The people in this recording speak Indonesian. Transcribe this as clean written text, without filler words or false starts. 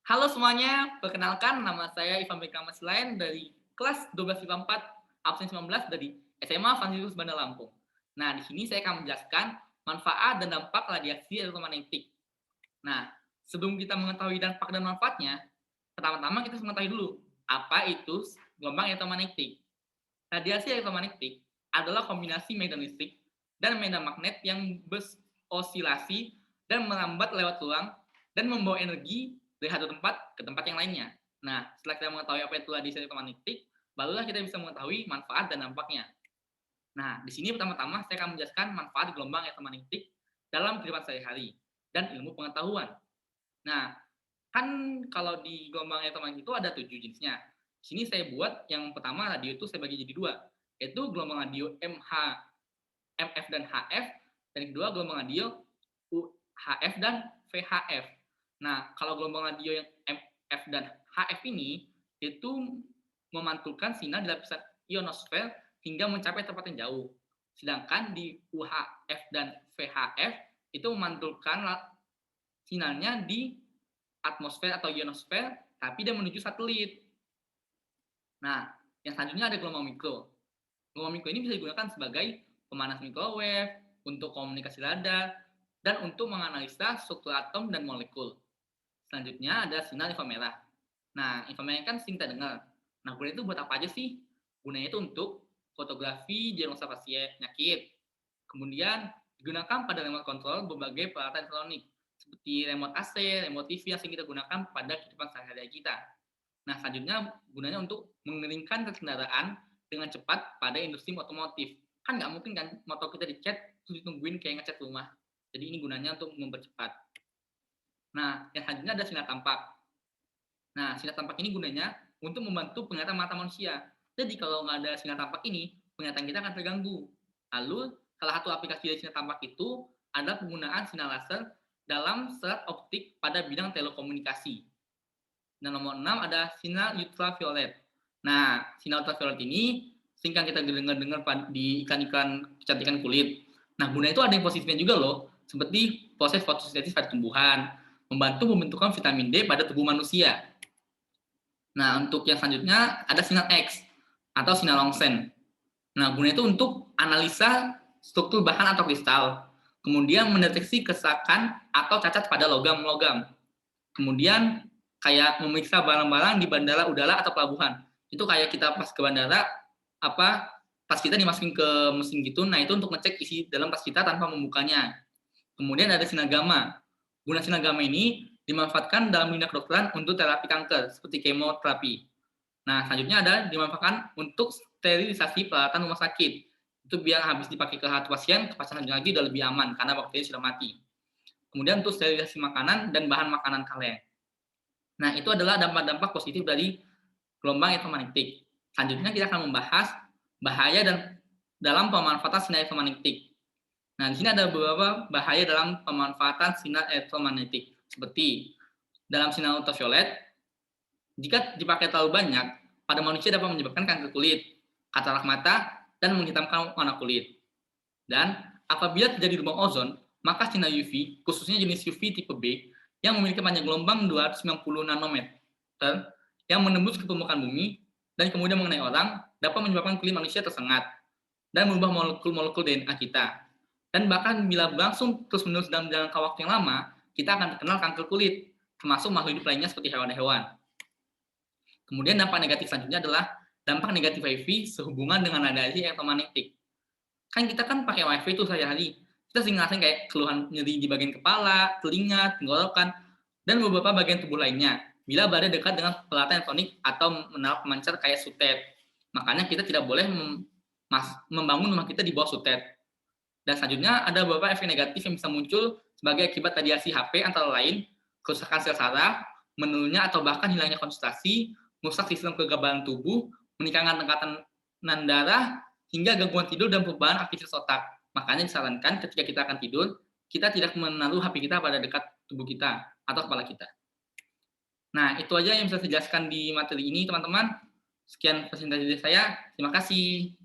Halo semuanya, perkenalkan nama saya Ivan Beka Masilain dari kelas 12 IPA 4, absen 19 dari SMA Fansilius Banda Lampung. Nah, di sini saya akan menjelaskan manfaat dan dampak radiasi elektromagnetik. Nah, sebelum kita mengetahui dampak dan manfaatnya, pertama-tama kita harus mengetahui dulu apa itu gelombang elektromagnetik. Radiasi elektromagnetik adalah kombinasi medan listrik dan medan magnet yang berosilasi dan merambat lewat ruang dan membawa energi dari satu tempat ke tempat yang lainnya. Nah, setelah kita mengetahui apa itu radiasi elektromagnetik, barulah kita bisa mengetahui manfaat dan dampaknya. Nah, di sini pertama-tama saya akan menjelaskan manfaat gelombang elektromagnetik dalam kehidupan sehari-hari dan ilmu pengetahuan. Nah, kan kalau di gelombang elektromagnetik itu ada 7 jenisnya. Di sini saya buat yang pertama radio itu saya bagi jadi dua, yaitu gelombang radio MF dan HF, dan yang kedua gelombang radio UHF dan VHF. Nah, kalau gelombang radio yang MF dan HF ini itu memantulkan sinyal di lapisan ionosfer hingga mencapai tempat yang jauh. Sedangkan di UHF dan VHF itu memantulkan sinyalnya di atmosfer atau ionosfer, tapi dia menuju satelit. Nah, yang selanjutnya ada gelombang mikro. Gelombang mikro ini bisa digunakan sebagai pemanas microwave, untuk komunikasi radar, dan untuk menganalisa struktur atom dan molekul. Selanjutnya ada sinyal inframerah. Nah, inframerah kan sering kita dengar. Nah, gunanya itu buat apa aja sih? Gunanya itu untuk fotografi diagnosa pasien penyakit. Kemudian digunakan pada remote control berbagai peralatan elektronik seperti remote AC, remote TV yang sering kita gunakan pada kehidupan sehari-hari kita. Nah, selanjutnya gunanya untuk mengeringkan kendaraan dengan cepat pada industri otomotif. Kan nggak mungkin kan motor kita dicat terus ditungguin kayak ngecat rumah. Jadi ini gunanya untuk mempercepat. Nah, yang selanjutnya ada sinar tampak. Nah, sinar tampak ini gunanya untuk membantu penglihatan mata manusia. Jadi kalau nggak ada sinar tampak ini, penglihatan kita akan terganggu. Lalu, salah satu aplikasi dari sinar tampak itu adalah penggunaan sinar laser dalam serat optik pada bidang telekomunikasi. Dan nomor 6 ada sinar ultraviolet. Nah, sinar ultraviolet ini sering kita dengar-dengar di iklan-iklan kecantikan kulit. Nah, gunanya itu ada yang positifnya juga loh, seperti proses fotosintesis pada tumbuhan, membantu pembentukan vitamin D pada tubuh manusia. Nah, untuk yang selanjutnya ada sinar X atau sinar Longsen. Nah, gunanya itu untuk analisa struktur bahan atau kristal, kemudian mendeteksi kerusakan atau cacat pada logam-logam. Kemudian kayak memeriksa barang-barang di bandara udara atau pelabuhan. Itu kayak kita pas ke bandara, tas kita dimasukin ke mesin gitu, nah itu untuk ngecek isi dalam tas kita tanpa membukanya. Kemudian ada sinar gamma. Guna sinar gamma ini dimanfaatkan dalam dunia kedokteran untuk terapi kanker, seperti kemoterapi. Nah, selanjutnya ada dimanfaatkan untuk sterilisasi peralatan rumah sakit. Itu biar habis dipakai ke hati pasien, kepasang lagi udah lebih aman, karena bakteri sudah mati. Kemudian untuk sterilisasi makanan dan bahan makanan kalian. Nah, itu adalah dampak-dampak positif dari gelombang elektromagnetik. Selanjutnya kita akan membahas bahaya dan dalam pemanfaatan sinar elektromagnetik. Nah, di sini ada beberapa bahaya dalam pemanfaatan sinar elektromagnetik, seperti dalam sinar ultraviolet, jika dipakai terlalu banyak, pada manusia dapat menyebabkan kanker kulit, katarak mata, dan menghitamkan warna kulit. Dan apabila terjadi lubang ozon, maka sinar UV, khususnya jenis UV tipe B, yang memiliki panjang gelombang 290 nanometer, yang menembus ke permukaan bumi, dan kemudian mengenai orang, dapat menyebabkan kulit manusia tersengat, dan mengubah molekul-molekul DNA kita. Dan bahkan bila berlangsung terus-menerus dalam jangka waktu yang lama, kita akan terkenal kanker kulit, termasuk makhluk hidup lainnya seperti hewan-hewan. Kemudian dampak negatif selanjutnya adalah dampak negatif WiFi sehubungan dengan radiasi elektromagnetik. Kan kita kan pakai WiFi itu sehari-hari. Kita sering ngerasain kayak keluhan nyeri di bagian kepala, telinga, tenggorokan, dan beberapa bagian tubuh lainnya bila berada dekat dengan peralatan elektronik atau menara pemancar kayak sutet. Makanya kita tidak boleh membangun rumah kita di bawah sutet. Dan selanjutnya ada beberapa efek negatif yang bisa muncul sebagai akibat radiasi HP antara lain kerusakan sel saraf, menurunnya atau bahkan hilangnya konsentrasi, merusak sistem kekebalan tubuh, meningkatkan tekanan darah, hingga gangguan tidur dan perubahan aktivitas otak. Makanya disarankan ketika kita akan tidur, kita tidak menaruh HP kita pada dekat tubuh kita atau kepala kita. Nah, itu aja yang bisa saya jelaskan di materi ini, teman-teman. Sekian presentasi dari saya. Terima kasih.